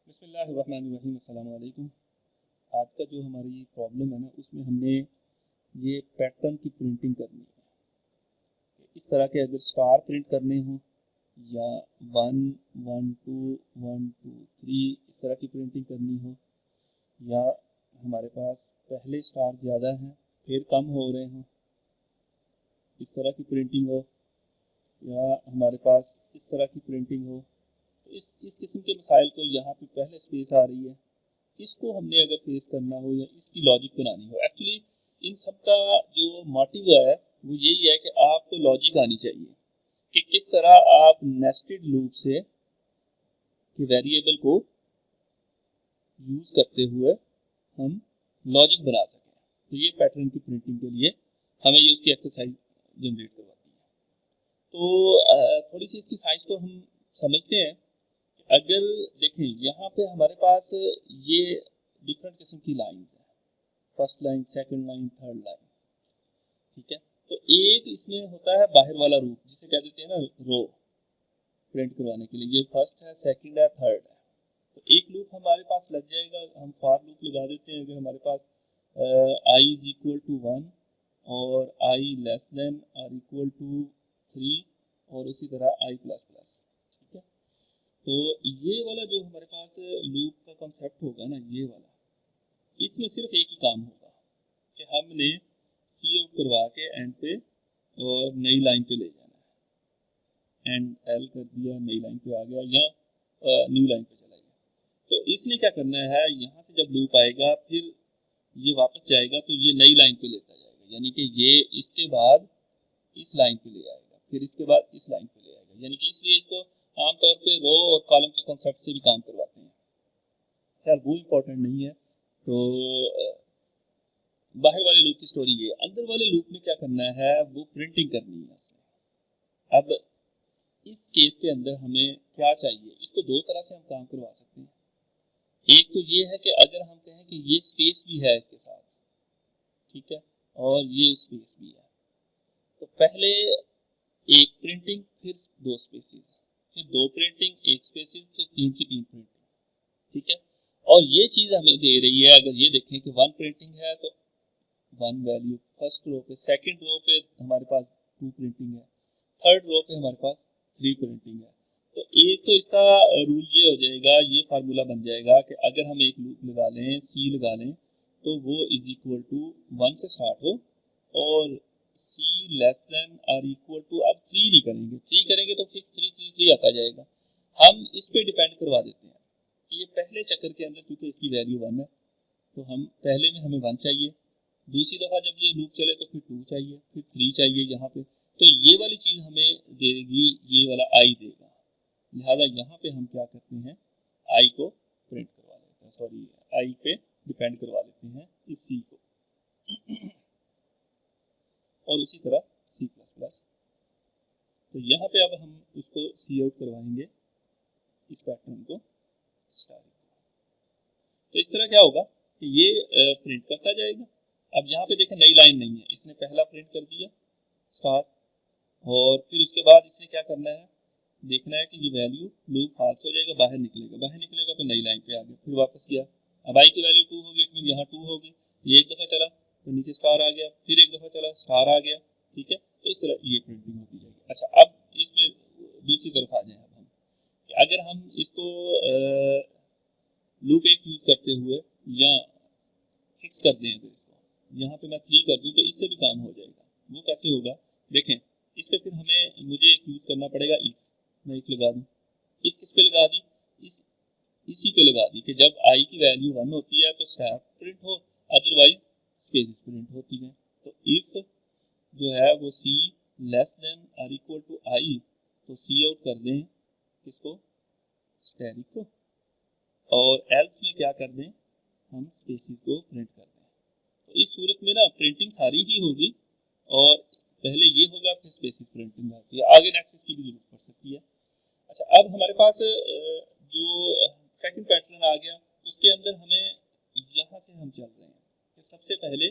बिस्मिल्लाहिर्रहमानिर्रहीम, अस्सलाम वालेकुम। आज का जो हमारी प्रॉब्लम है ना, उसमें हमने ये पैटर्न की प्रिंटिंग करनी है। इस तरह के अगर स्टार प्रिंट करने हों या 1 1 2 1 2 3 इस तरह की प्रिंटिंग करनी हो, या हमारे पास पहले स्टार ज़्यादा हैं फिर कम हो रहे हों, इस तरह की प्रिंटिंग हो, या हमारे पास इस तरह की प्रिंटिंग हो, तो इस किस्म के मसाइल को यहाँ पे पहले स्पेस आ रही है, इसको हमने अगर फेस करना हो या इसकी लॉजिक बनानी हो। एक्चुअली इन सब का जो मोटिव है वो यही है कि आपको लॉजिक आनी चाहिए कि किस तरह आप नेस्टेड लूप से कि वेरिएबल को यूज करते हुए हम लॉजिक बना सकें। तो ये पैटर्न की प्रिंटिंग के लिए हमें ये उसकी एक्सरसाइज जनरेट करवाती है। तो थोड़ी सी इसकी साइज को हम समझते हैं। अगर देखें यहाँ पे हमारे पास ये डिफरेंट किस्म की लाइन है, first line, second line, third line, ठीक है। तो एक इसमें होता है बाहर वाला रूप, जिसे कह देते हैं ना रो, प्रिंट करवाने के लिए। ये फर्स्ट है, सेकंड है, थर्ड है। तो एक लूप हमारे पास लग जाएगा, हम फॉर लूप लगा देते हैं। अगर हमारे पास आई इज इक्वल टू 1 और I less than or equal to 3 और उसी तरह आई प्लस प्लस, ठीक है। तो ये वाला जो हमारे पास लूप का कॉन्सेप्ट होगा ना, ये वाला, इसमें सिर्फ एक ही काम होगा कि हमने सी आउट करवा के एंड पे और नई लाइन पे ले जाना है। एंड एल कर दिया, नई लाइन पे आ गया, या न्यू लाइन पे चला गया। तो इसने क्या करना है, यहाँ से जब लूप आएगा फिर ये वापस जाएगा तो ये नई लाइन पे लेता जाएगा, यानी कि ये इसके बाद इस लाइन पे ले आएगा, फिर इसके बाद इस लाइन पे ले आएगा। यानी कि इसलिए इसको आमतौर पे रो और कॉलम के कॉन्सेप्ट से भी काम करवाते हैं। खैर वो इम्पोर्टेंट नहीं है। तो बाहर वाले लूप की स्टोरी ये, अंदर वाले लूप में क्या करना है, वो प्रिंटिंग करनी है इसमें। अब इस केस के अंदर हमें क्या चाहिए, इसको दो तरह से हम काम करवा सकते हैं। एक तो ये है कि अगर हम कहें कि ये स्पेस भी है इसके साथ, ठीक है, और ये स्पेस भी है, तो पहले एक प्रिंटिंग, फिर दो स्पेसिस, फिर दो प्रिंटिंग, एक स्पेसिस, फिर तीन की तीन प्रिंटिंग, ठीक है। और ये चीज़ हमें दे रही है, अगर ये देखें कि वन प्रिंटिंग है तो वन वैल्यू फर्स्ट रो पे, सेकंड रो पे हमारे पास टू प्रिंटिंग है, थर्ड रो पे हमारे पास थ्री प्रिंटिंग है। तो एक तो इसका रूल ये हो जाएगा, ये फार्मूला बन जाएगा कि अगर हम एक लूप लगा लें, सी लगा लें, तो वो इज इक्वल टू 1 से स्टार्ट हो और C less than or equal to, अब 3 नहीं करेंगे, 3 करेंगे तो फिक्स 3 3 3 आता जाएगा। हम इस पे डिपेंड करवा देते हैं कि ये पहले चक्कर के अंदर चूंकि इसकी वैल्यू 1 है, तो हम पहले में हमें 1 चाहिए, दूसरी दफ़ा जब ये लूप चले तो फिर 2 चाहिए, फिर 3 चाहिए यहाँ पे। तो ये वाली चीज़ हमें देगी, ये वाला आई देगा। लिहाजा यहाँ पे हम क्या करते हैं, आई को प्रिंट करवा लेते हैं, सॉरी आई पे डिपेंड करवा लेते हैं इस सी को। और उसी तरह सी प्लस प्लस। तो यहाँ पे अब हम इसको सी आउट करवाएंगे, इस पैटर्न को स्टार। तो इस तरह क्या होगा कि ये प्रिंट करता जाएगा। अब यहाँ पे देखें नई लाइन नहीं है, इसने पहला प्रिंट कर दिया स्टार, और फिर उसके बाद इसने क्या करना है, देखना है कि ये वैल्यू लूप फाल्स हो जाएगा, बाहर निकलेगा, बाहर निकलेगा तो नई लाइन पे आ गया, फिर वापस गया। अब आई की वैल्यू 2 होगी, इट मीन यहाँ 2 होगी, ये एक दफ़ा चला तो नीचे स्टार आ गया, फिर एक दफ़ा चला स्टार आ गया, ठीक है। तो इस तरह ये प्रिंटिंग होती जाएगी। अच्छा, अब इसमें दूसरी तरफ आ जाए, अब हम कि अगर हम इसको लूप एक यूज़ करते हुए या फिक्स कर दें, तो इसको यहाँ पे मैं 3 कर दूँ तो इससे भी काम हो जाएगा। वो कैसे होगा, देखें, इस पर फिर हमें मुझे एक यूज़ करना पड़ेगा इफ। मैं इफ लगा दूँ, इफ किस पे लगा दी, इसी पे लगा दी कि जब आई की वैल्यू 1 होती है तो स्टैक प्रिंट हो, अदरवाइज स्पेसिस प्रिंट होती है। तो इफ जो है वो C less than or equal to I, तो सी आउट कर दें किसको, स्टैरिक को, और एल्स में क्या कर दें, हम स्पेसिस को प्रिंट कर दें। तो इस सूरत में ना प्रिंटिंग सारी ही होगी, और पहले ये होगा फिर स्पेसिस प्रिंटिंग आती है, आगे नेक्स्ट इसकी भी जरूरत पड़ सकती है। अच्छा, अब हमारे पास जो सेकंड पैटर्न आ गया, उसके अंदर हमें यहाँ से हम चल रहे हैं कि सबसे पहले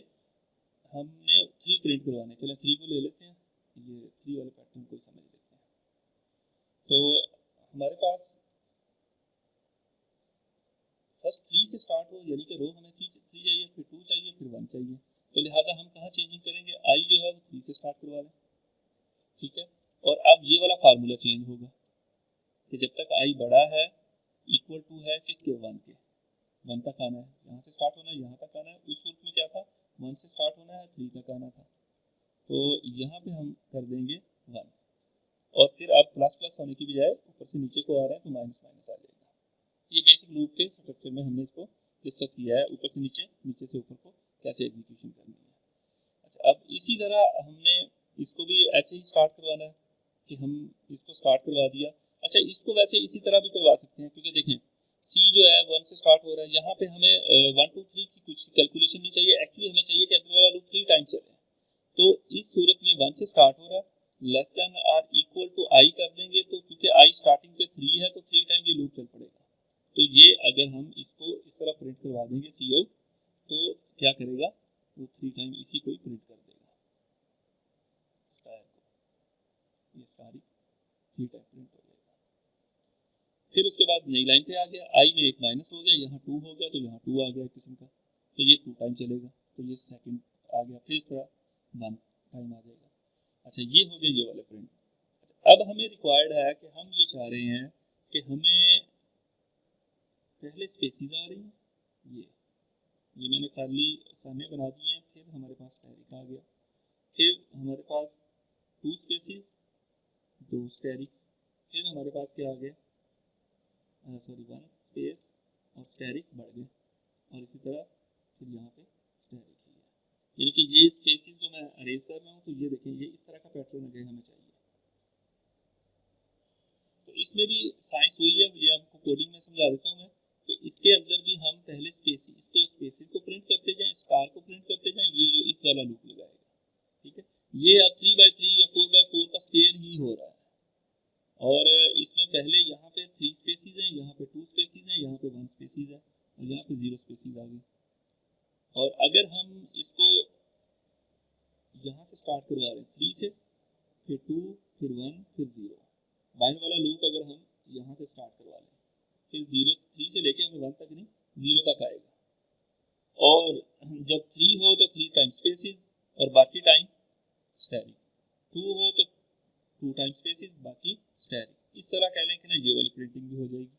हमने 3 प्रिंट करवाने, चले 3 को ले लेते हैं, ये 3 वाले पैटर्न को समझ लेते हैं। तो हमारे पास फर्स्ट 3 से स्टार्ट हो, यानी कि रो हमें 3 चाहिए, फिर 2 चाहिए, फिर 1 चाहिए, तो लिहाजा हम कहाँ चेंजिंग करेंगे, आई जो है वो 3 से स्टार्ट करवा लें, ठीक है। और अब ये वाला फार्मूला चेंज होगा कि जब तक आई बड़ा है इक्वल टू है किसके, 1 के, 1 तक आना है, यहाँ से स्टार्ट होना है, यहाँ तक आना है। उस सूरत में क्या था, 1 से स्टार्ट होना है, 3 तक आना था, तो यहाँ पे हम कर देंगे 1, और फिर अब प्लस प्लस होने की बजाय ऊपर से नीचे को आ रहा है तो माइनस माइनस आ जाएगा। ये बेसिक लूप के स्ट्रक्चर में हमने इसको डिस्कस किया है, ऊपर से नीचे, नीचे से ऊपर को कैसे एग्जीक्यूशन करनी है। अच्छा, अब इसी तरह हमने इसको भी ऐसे ही स्टार्ट करवाना है कि हम इसको स्टार्ट करवा दिया। अच्छा, इसको वैसे इसी तरह भी करवा सकते हैं, क्योंकि देखें सी जो है 1 से स्टार्ट हो रहा है, यहाँ पे हमें 1 2 3 की कुछ कैलकुलेशन नहीं चाहिए, एक्चुअली हमें चाहिए कि अंदर वाला लूप 3 टाइम चले। तो इस सूरत में 1 से स्टार्ट हो रहा है, less than or equal to I कर देंगे, तो क्योंकि आई स्टार्टिंग पे 3 है तो 3 टाइम ये लूप चल पड़ेगा। तो ये अगर हम इसको इस तरह प्रिंट करवा देंगे सी आउट, तो क्या करेगा, वो 3 टाइम इसी को ही प्रिंट कर देगा, स्टार को, ये स्टार ही 3 टाइम प्रिंट हो जाएगा। फिर उसके बाद नई लाइन पे आ गया, आई में एक माइनस हो गया, यहाँ 2 हो गया तो यहाँ 2 आ गया किस्म का, तो ये 2 टाइम चलेगा, तो ये सेकंड आ गया, फिर इस तरह 1 टाइम आ जाएगा। अच्छा, ये हो गए ये वाले प्रिंट। अब हमें रिक्वायर्ड है कि हम ये चाह रहे हैं कि हमें पहले स्पेसिस आ रही हैं, ये मैंने खाने बना दिए हैं, फिर हमारे पास स्टैरिक आ गया, फिर हमारे पास 2 स्पेसिस 2 स्टैरिक, फिर हमारे पास क्या आ गया, 1 स्पेस और स्टैरिक बढ़ गए, और इसी तरह फिर यहाँ पे स्टैरिक ही है, यानी कि ये स्पेसिस जो मैं अरेंज कर रहा हूँ, तो ये देखें ये इस तरह का पैटर्न अगर हमें चाहिए। तो इसमें भी साइंस वही है, ये आपको कोडिंग में समझा देता हूँ मैं, कि इसके अंदर भी हम पहले स्पेसिस को प्रिंट करते जाएं, स्टार को प्रिंट करते जाएं, ये जो इफ वाला लूप लगाएगा, ठीक है। ये अब 3x3 या 4x4 का स्क्वायर ही हो रहा है, और इसमें पहले यहाँ पे 3 स्पेसिस हैं, यहाँ पे 2 स्पेसिस हैं, यहाँ पे 1 स्पेसिस है, और यहाँ पे 0 स्पेसिस आ गई। और अगर हम इसको यहाँ से स्टार्ट करवा रहे हैं 3 से, फिर 2, फिर 1, फिर 0, बाहर वाला लूप अगर हम यहाँ से स्टार्ट करवा लें, फिर 3 से लेके हमें 1 तक नहीं 0 तक आएगा, और जब 3 हो तो 3 टाइम स्पेसिस और बाकी टाइम स्टैरिक, 2 हो तो 2 टाइम स्पेसिस बाकी स्टैरिक, इस तरह कह लें कि ना ये वाली प्रिंटिंग भी हो जाएगी।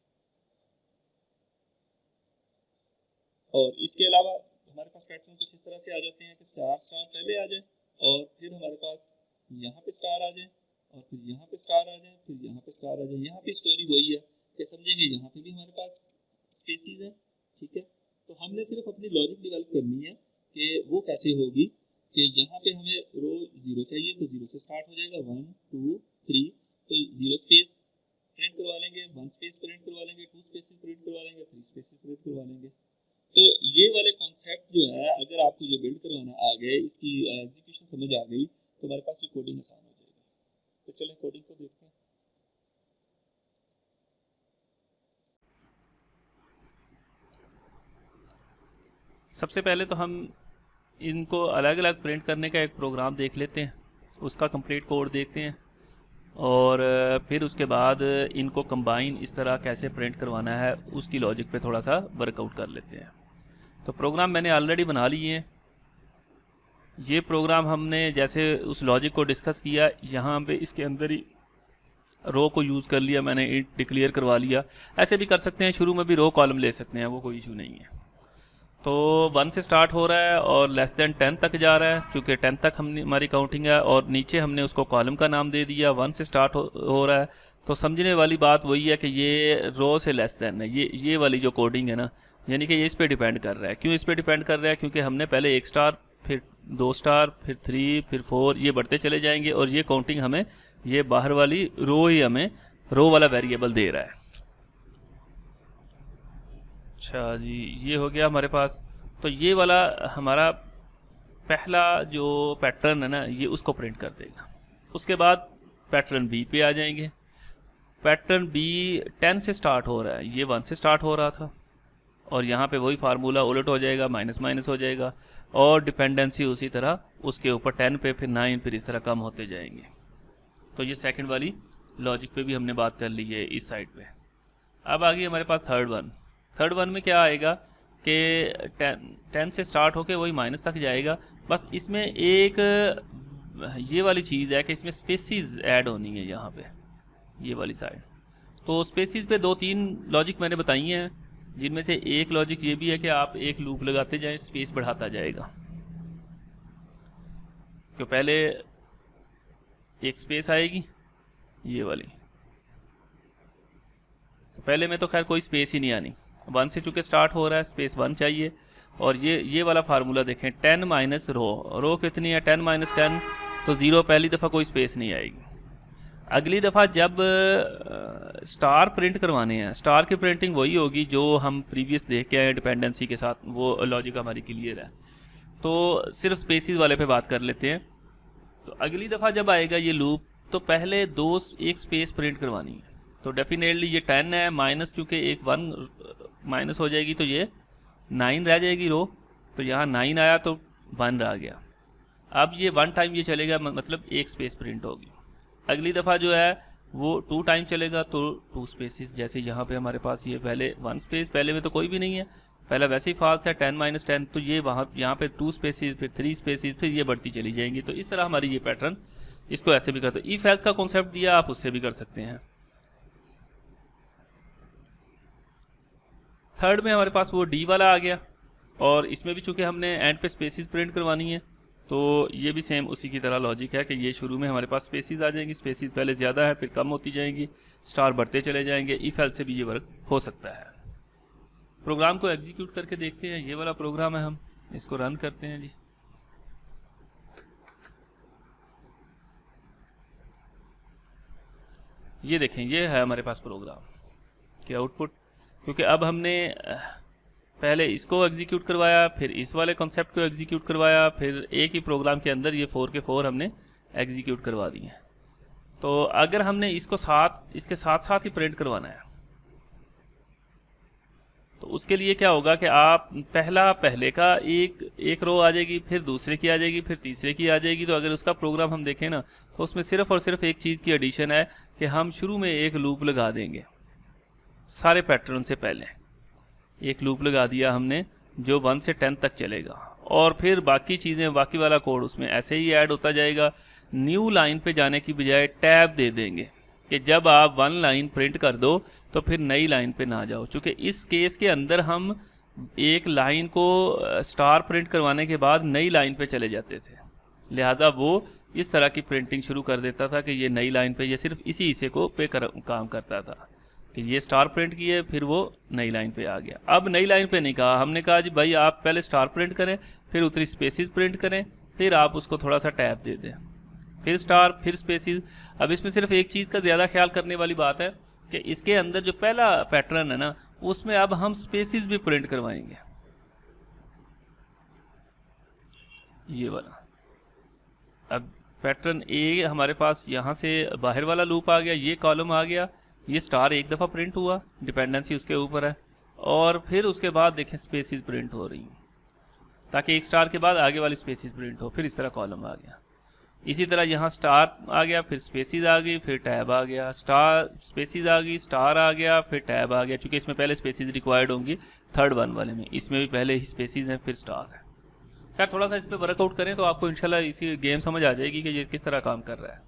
और इसके अलावा हमारे पास पैटर्न कुछ इस तरह से आ जाते हैं कि स्टार स्टार पहले आ जाए, और फिर हमारे पास यहाँ पे स्टार आ जाए, और फिर यहाँ पे स्टार आ जाए, फिर यहाँ पे स्टार आ जाए। यहाँ पे स्टोरी वही है कि समझेंगे, यहाँ पे भी हमारे पास स्पेसिस है, ठीक है। तो हमने सिर्फ अपनी लॉजिक डेवलप करनी है कि वो कैसे होगी, कि यहाँ पे हमें रो 0 चाहिए तो 0 से स्टार्ट हो जाएगा, 1 2 3, तो 0 स्पेस प्रिंट करवा लेंगे, 1 स्पेस प्रिंट करवा लेंगे, 2 स्पेसिस प्रिंट करवा लेंगे, 3 स्पेसिस प्रिंट करवा लेंगे। तो ये वाले कॉन्सेप्ट जो है, अगर आपको ये बिल्ड करवाना आ गए, इसकी एग्जीक्यूशन समझ आ गई, तो हमारे पास ये कोडिंग आसान हो जाएगी। तो चलें कोडिंग को देखते हैं। सबसे पहले तो हम इनको अलग अलग प्रिंट करने का एक प्रोग्राम देख लेते हैं, उसका कंप्लीट कोड देखते हैं, और फिर उसके बाद इनको कंबाइन इस तरह कैसे प्रिंट करवाना है उसकी लॉजिक पे थोड़ा सा वर्कआउट कर लेते हैं। तो प्रोग्राम मैंने ऑलरेडी बना लिए हैं। ये प्रोग्राम हमने जैसे उस लॉजिक को डिस्कस किया, यहाँ पे इसके अंदर ही रो को यूज़ कर लिया मैंने, इंट डिक्लेयर करवा लिया। ऐसे भी कर सकते हैं, शुरू में भी रो कॉलम ले सकते हैं, वो कोई इशू नहीं है। तो 1 से स्टार्ट हो रहा है और लेस देन 10 तक जा रहा है, क्योंकि 10 तक हमारी काउंटिंग है, और नीचे हमने उसको कॉलम का नाम दे दिया। 1 से स्टार्ट हो रहा है, तो समझने वाली बात वही है कि ये रो से लेस देन है। ये वाली जो कोडिंग है ना, यानी कि ये इस पर डिपेंड कर रहा है। क्यों इस पर डिपेंड कर रहा है? क्योंकि हमने पहले 1 स्टार, फिर 2 स्टार, फिर 3, फिर 4, ये बढ़ते चले जाएंगे, और ये काउंटिंग हमें ये बाहर वाली रो ही हमें रो वाला वेरिएबल दे रहा है। अच्छा जी, ये हो गया हमारे पास। तो ये वाला हमारा पहला जो पैटर्न है ना, ये उसको प्रिंट कर देगा। उसके बाद पैटर्न बी पे आ जाएंगे। पैटर्न बी 10 से स्टार्ट हो रहा है, ये 1 से स्टार्ट हो रहा था, और यहाँ पे वही फार्मूला उलट हो जाएगा, माइनस माइनस हो जाएगा, और डिपेंडेंसी उसी तरह उसके ऊपर 10 पे, फिर 9, फिर इस तरह कम होते जाएंगे। तो ये सेकंड वाली लॉजिक पे भी हमने बात कर ली है इस साइड पे। अब आ गई हमारे पास थर्ड वन। थर्ड वन में क्या आएगा कि 10 से स्टार्ट होके वही माइनस तक जाएगा। बस इसमें एक ये वाली चीज़ है कि इसमें स्पेसिस ऐड होनी है यहाँ पे, ये वाली साइड। तो स्पेसिस पे 2-3 लॉजिक मैंने बताई हैं, जिनमें से एक लॉजिक ये भी है कि आप एक लूप लगाते जाएं, स्पेस बढ़ाता जाएगा। तो पहले एक स्पेस आएगी ये वाली, तो पहले में तो खैर कोई स्पेस ही नहीं आनी, 1 से चूँकि स्टार्ट हो रहा है, स्पेस 1 चाहिए। और ये वाला फार्मूला देखें, 10 माइनस रो कितनी है, 10 माइनस 10, तो 0 पहली दफ़ा कोई स्पेस नहीं आएगी। अगली दफ़ा जब स्टार प्रिंट करवाने हैं, स्टार की प्रिंटिंग वही होगी जो हम प्रीवियस देख के आए डिपेंडेंसी के साथ, वो लॉजिक हमारी क्लियर है। तो सिर्फ स्पेसिस वाले पे बात कर लेते हैं। तो अगली दफ़ा जब आएगा ये लूप, तो पहले एक स्पेस प्रिंट करवानी है। तो डेफिनेटली ये 10 है, माइनस चूँकि एक 1 माइनस हो जाएगी तो ये 9 रह जाएगी रो, तो यहाँ 9 आया तो 1 रह गया। अब ये 1 टाइम ये चलेगा, मतलब एक स्पेस प्रिंट होगी। अगली दफ़ा जो है वो 2 टाइम चलेगा, तो 2 स्पेसिस, जैसे यहाँ पे हमारे पास ये पहले 1 स्पेस, पहले में तो कोई भी नहीं है, पहला वैसे ही फॉल्स है, 10 माइनस 10, तो ये यहाँ पे 2 स्पेसिस, फिर 3 स्पेसिस, फिर ये बढ़ती चली जाएंगी। तो इस तरह हमारी ये पैटर्न, इसको ऐसे भी करते हैं। इफ एल्स का कॉन्सेप्ट दिया, आप उससे भी कर सकते हैं। थर्ड में हमारे पास वो डी वाला आ गया, और इसमें भी चूँकि हमने एंड पे स्पेसिस प्रिंट करवानी है, तो ये भी सेम उसी की तरह लॉजिक है कि ये शुरू में हमारे पास स्पेसिस आ जाएंगी, स्पेसिस पहले ज़्यादा है फिर कम होती जाएंगी, स्टार बढ़ते चले जाएंगे। इफ एल्स से भी ये वर्क हो सकता है। प्रोग्राम को एग्जीक्यूट करके देखते हैं। ये वाला प्रोग्राम है, हम इसको रन करते हैं जी। ये देखें, ये है हमारे पास प्रोग्राम के आउटपुट, क्योंकि अब हमने पहले इसको एग्जीक्यूट करवाया, फिर इस वाले कॉन्सेप्ट को एग्जीक्यूट करवाया, फिर एक ही प्रोग्राम के अंदर ये 4 के 4 हमने एग्जीक्यूट करवा दिए हैं। तो अगर हमने इसको इसके साथ साथ ही प्रिंट करवाना है, तो उसके लिए क्या होगा कि आप पहले का एक रो आ जाएगी, फिर दूसरे की आ जाएगी, फिर तीसरे की आ जाएगी। तो अगर उसका प्रोग्राम हम देखें ना, तो उसमें सिर्फ और सिर्फ एक चीज़ की एडिशन है कि हम शुरू में एक लूप लगा देंगे, सारे पैटर्न से पहले एक लूप लगा दिया हमने जो 1 से 10 तक चलेगा, और फिर बाकी चीज़ें, बाकी वाला कोड उसमें ऐसे ही ऐड होता जाएगा। न्यू लाइन पे जाने की बजाय टैब दे देंगे कि जब आप 1 लाइन प्रिंट कर दो तो फिर नई लाइन पे ना जाओ। चूँकि इस केस के अंदर हम एक लाइन को स्टार प्रिंट करवाने के बाद नई लाइन पे चले जाते थे, लिहाजा वो इस तरह की प्रिंटिंग शुरू कर देता था कि ये नई लाइन पे, ये सिर्फ इसी हिस्से को काम करता था कि ये स्टार प्रिंट किए, फिर वो नई लाइन पे आ गया। अब नई लाइन पे नहीं कहा, हमने कहा जी भाई आप पहले स्टार प्रिंट करें, फिर उतरी स्पेसिस प्रिंट करें, फिर आप उसको थोड़ा सा टैब दे दें, फिर स्टार, फिर स्पेसिस। अब इसमें सिर्फ एक चीज़ का ज़्यादा ख्याल करने वाली बात है कि इसके अंदर जो पहला पैटर्न है ना, उसमें अब हम स्पेसिस भी प्रिंट करवाएंगे, ये वाला। अब पैटर्न ए हमारे पास यहाँ से बाहर वाला लूप आ गया, ये कॉलम आ गया, ये स्टार एक दफ़ा प्रिंट हुआ, डिपेंडेंसी उसके ऊपर है, और फिर उसके बाद देखें स्पेसिस प्रिंट हो रही हैं, ताकि एक स्टार के बाद आगे वाली स्पेसिस प्रिंट हो, फिर इस तरह कॉलम आ गया। इसी तरह यहाँ स्टार आ गया, फिर स्पेसिस आ गई, फिर टैब आ गया, स्टार स्पेसिस आ गई, स्टार आ गया, फिर टैब आ गया। चूँकि इसमें पहले स्पेसिस रिक्वायर्ड होंगी, थर्ड वन वाले में इसमें भी पहले ही स्पेसिस हैं, फिर स्टार है। खैर थोड़ा सा इस पर वर्कआउट करें तो आपको इंशाल्लाह इसी गेम समझ आ जाएगी कि ये किस तरह काम कर रहा है।